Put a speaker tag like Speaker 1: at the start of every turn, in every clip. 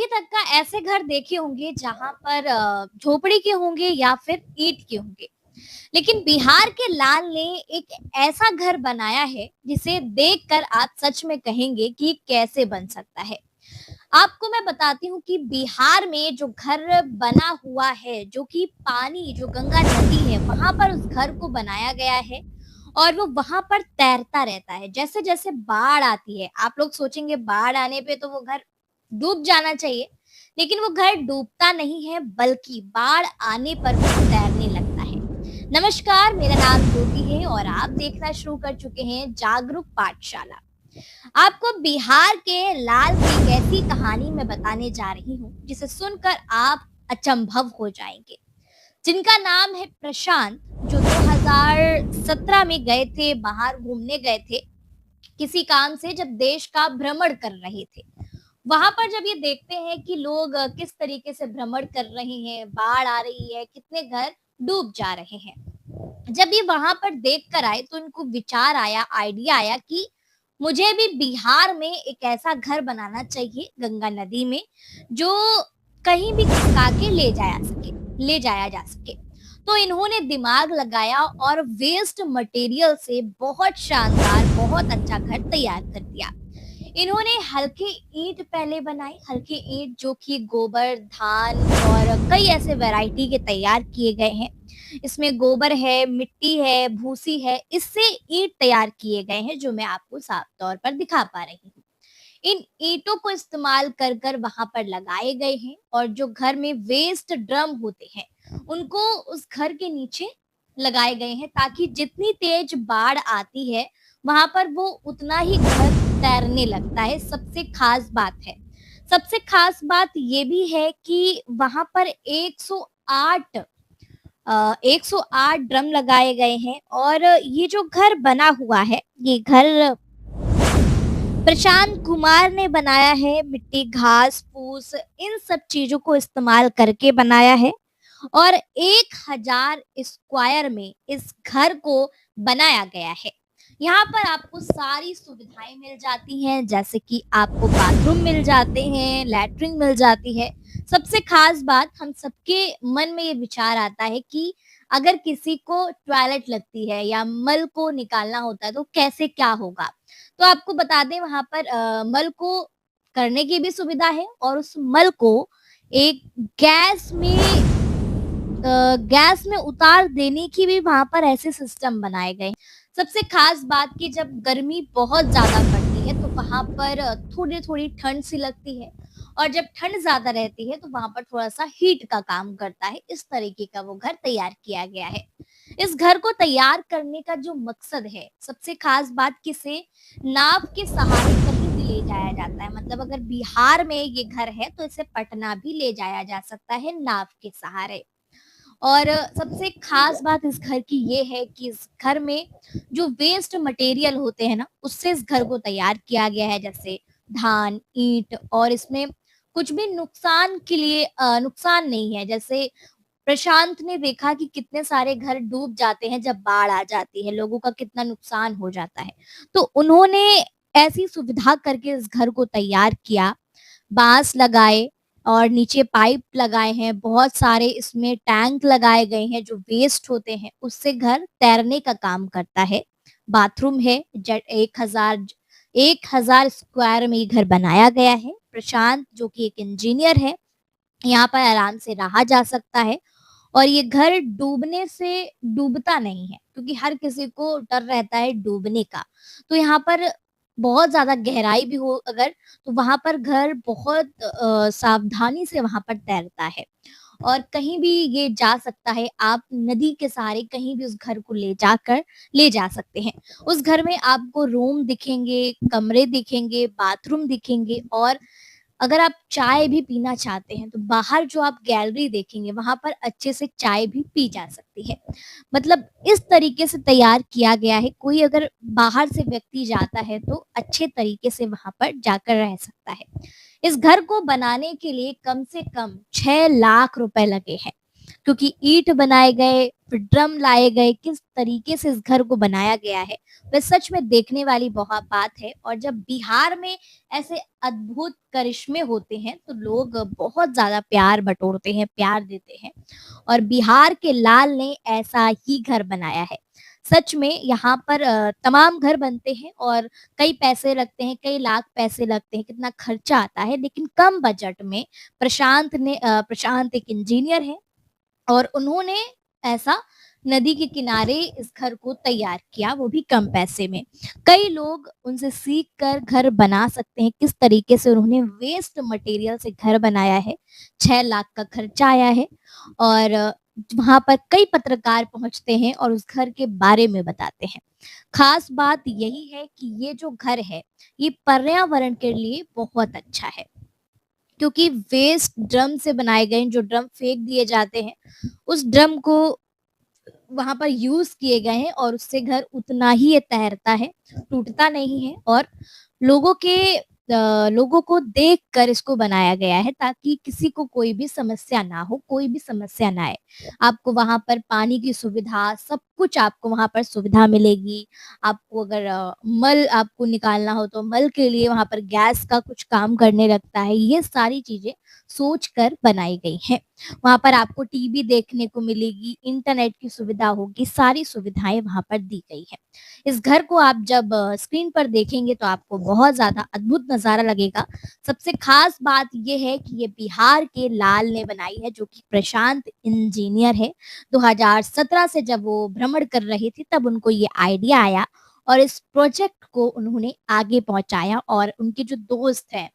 Speaker 1: अभी तक का ऐसे घर देखे होंगे जहाँ पर झोपड़ी के होंगे या फिर ईंट के होंगे। लेकिन बिहार के लाल ने एक ऐसा घर बनाया है जिसे देखकर आप सच में कहेंगे कि कैसे बन सकता है। आपको मैं बताती हूँ कि बिहार में जो घर बना हुआ है, जो कि पानी जो गंगा नदी है वहां पर उस घर को बनाया गया है और वो वहां पर तैरता रहता है। जैसे जैसे बाढ़ आती है, आप लोग सोचेंगे बाढ़ आने पे तो वो घर डूब जाना चाहिए, लेकिन वो घर डूबता नहीं है बल्कि बाढ़ आने पर वो तैरने लगता है। नमस्कार, मेरा नाम ज्योति है और आप देखना शुरू कर चुके हैं जागरूक पाठशाला। आपको बिहार के लाल की एक ऐसी कहानी मैं बताने जा रही हूँ जिसे सुनकर आप अचंभव हो जाएंगे। जिनका नाम है प्रशांत, जो 2017 में गए थे, बाहर घूमने गए थे किसी काम से, जब देश का भ्रमण कर रहे थे। वहां पर जब ये देखते हैं कि लोग किस तरीके से भ्रमण कर रहे हैं, बाढ़ आ रही है, कितने घर डूब जा रहे हैं, जब ये वहां पर देख कर आए तो इनको विचार आया, आइडिया आया कि मुझे भी बिहार में एक ऐसा घर बनाना चाहिए गंगा नदी में, जो कहीं भी खिसका के ले जाया जा सके। तो इन्होंने दिमाग लगाया और वेस्ट मटेरियल से बहुत शानदार, बहुत अच्छा घर तैयार कर दिया। इन्होंने हल्के ईंट पहले बनाए, हल्के ईंट जो कि गोबर, धान और कई ऐसे वैरायटी के तैयार किए गए हैं। इसमें गोबर है, मिट्टी है, भूसी है, इससे ईंट तैयार किए गए हैं जो मैं आपको साफ तौर पर दिखा पा रही हूँ। इन ईंटों को इस्तेमाल कर कर वहां पर लगाए गए हैं और जो घर में वेस्ट ड्रम होते हैं उनको उस घर के नीचे लगाए गए हैं, ताकि जितनी तेज बाढ़ आती है वहां पर वो उतना ही घर तैरने लगता है। सबसे खास बात ये भी है कि वहां पर 108 ड्रम लगाए गए हैं और ये जो घर बना हुआ है, ये घर प्रशांत कुमार ने बनाया है। मिट्टी, घास फूस, इन सब चीजों को इस्तेमाल करके बनाया है और 1000 स्क्वायर में इस घर को बनाया गया है। यहाँ पर आपको सारी सुविधाएं मिल जाती हैं, जैसे कि आपको बाथरूम मिल जाते हैं, लैट्रिन मिल जाती है। सबसे खास बात, हम सबके मन में ये विचार आता है कि अगर किसी को टॉयलेट लगती है या मल को निकालना होता है तो कैसे क्या होगा। तो आपको बता दें, वहां पर मल को करने की भी सुविधा है और उस मल को एक गैस में गैस में उतार देने की भी वहां पर ऐसे सिस्टम बनाए गए हैं। सबसे खास बात कि जब गर्मी बहुत ज्यादा पड़ती है तो वहां पर थोड़ी थोड़ी ठंड सी लगती है और जब ठंड ज्यादा रहती है तो वहां पर थोड़ा सा हीट का काम करता है। इस तरीके का वो घर तैयार किया गया है। इस घर को तैयार करने का जो मकसद है, सबसे खास बात, किसे नाव के सहारे कहीं भी ले जाया जाता है। मतलब अगर बिहार में ये घर है तो इसे पटना भी ले जाया जा सकता है नाव के सहारे। और सबसे खास बात इस घर की ये है कि इस घर में जो वेस्ट मटेरियल होते हैं ना, उससे इस घर को तैयार किया गया है, जैसे धान, ईंट, और इसमें कुछ भी नुकसान के लिए नुकसान नहीं है। जैसे प्रशांत ने देखा कि कितने सारे घर डूब जाते हैं जब बाढ़ आ जाती है, लोगों का कितना नुकसान हो जाता है, तो उन्होंने ऐसी सुविधा करके इस घर को तैयार किया। बांस लगाए और नीचे पाइप लगाए हैं, बहुत सारे इसमें टैंक लगाए गए हैं जो वेस्ट होते हैं, उससे घर तैरने का काम करता है। बाथरूम है, 1000 स्क्वायर में ये घर बनाया गया है। प्रशांत जो कि एक इंजीनियर है, यहाँ पर आराम से रहा जा सकता है और ये घर डूबने से डूबता नहीं है, क्योंकि हर किसी को डर रहता है डूबने का। तो यहाँ पर बहुत ज्यादा गहराई भी हो अगर, तो वहां पर घर बहुत सावधानी से वहां पर तैरता है और कहीं भी ये जा सकता है। आप नदी के सहारे कहीं भी उस घर को ले जा सकते हैं। उस घर में आपको रूम दिखेंगे, कमरे दिखेंगे, बाथरूम दिखेंगे और अगर आप चाय भी पीना चाहते हैं तो बाहर जो आप गैलरी देखेंगे वहां पर अच्छे से चाय भी पी जा सकती है। मतलब इस तरीके से तैयार किया गया है, कोई अगर बाहर से व्यक्ति जाता है तो अच्छे तरीके से वहां पर जाकर रह सकता है। इस घर को बनाने के लिए कम से कम 6 लाख रुपए लगे हैं, क्योंकि ईंट बनाए गए, ड्रम लाए गए, किस तरीके से इस घर को बनाया गया है, वह सच में देखने वाली बहुत बात है। और जब बिहार में ऐसे अद्भुत करिश्मे होते हैं तो लोग बहुत ज़्यादा प्यार बटोरते हैं, प्यार देते हैं। और बिहार के लाल ने ऐसा ही घर बनाया है। सच में यहाँ पर तमाम घर बनते हैं और कई पैसे लगते हैं, कई लाख पैसे लगते हैं, कितना खर्चा आता है, लेकिन कम बजट में प्रशांत एक इंजीनियर हैं और उन्होंने ऐसा नदी के किनारे इस घर को तैयार किया, वो भी कम पैसे में। कई लोग उनसे सीख कर घर बना सकते हैं, किस तरीके से उन्होंने वेस्ट मटेरियल से घर बनाया है। 6 लाख का खर्चा आया है और वहां पर कई पत्रकार पहुंचते हैं और उस घर के बारे में बताते हैं। खास बात यही है कि ये जो घर है, ये पर्यावरण के लिए बहुत अच्छा है, क्योंकि वेस्ट ड्रम से बनाए गए जो ड्रम फेंक दिए जाते हैं, उस ड्रम को वहां पर यूज किए गए हैं और उससे घर उतना ही ये तैरता है, टूटता नहीं है। और लोगों को देख कर इसको बनाया गया है ताकि किसी को कोई भी समस्या ना हो, कोई भी समस्या ना आए। आपको वहां पर पानी की सुविधा, सब कुछ आपको वहां पर सुविधा मिलेगी। आपको अगर मल आपको निकालना हो तो मल के लिए वहां पर गैस का कुछ काम करने लगता है। ये सारी चीजें सोच कर बनाई गई हैं। वहाँ पर आपको टीवी देखने को मिलेगी, इंटरनेट की सुविधा होगी, सारी सुविधाएं वहाँ पर दी गई है। इस घर को आप जब स्क्रीन पर देखेंगे तो आपको बहुत ज़्यादा अद्भुत नज़ारा लगेगा। सबसे खास बात ये है कि ये बिहार के लाल ने बनाई है, जो कि प्रशांत इंजीनियर है। 2017 से जब वो भ्रमण कर रहे थे तब उनको ये आइडिया आया और इस प्रोजेक्ट को उन्होंने आगे पहुंचाया। और उनके जो दोस्त हैं,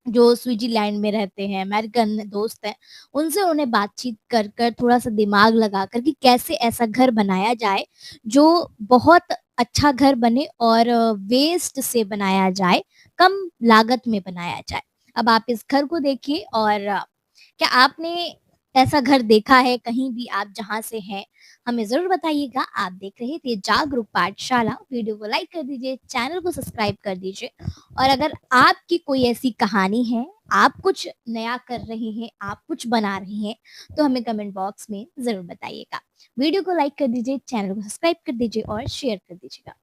Speaker 1: जो स्विट्जरलैंड में रहते हैं, अमेरिकन दोस्त हैं, उनसे उन्हें बातचीत कर कर थोड़ा-सा दिमाग लगा कर कि कैसे ऐसा घर बनाया जाए, जो बहुत अच्छा घर बने और वेस्ट से बनाया जाए, कम लागत में बनाया जाए। अब आप इस घर को देखिए और क्या आपने ऐसा घर देखा है कहीं भी, आप जहाँ से हैं? हमें ज़रूर बताइएगा। आप देख रहे थे जागरूक पाठशाला। वीडियो को लाइक कर दीजिए, चैनल को सब्सक्राइब कर दीजिए। और अगर आपकी कोई ऐसी कहानी है, आप कुछ नया कर रहे हैं, आप कुछ बना रहे हैं, तो हमें कमेंट बॉक्स में ज़रूर बताइएगा। वीडियो को लाइक कर दीजिए, चैनल को सब्सक्राइब कर दीजिए और शेयर कर दीजिएगा।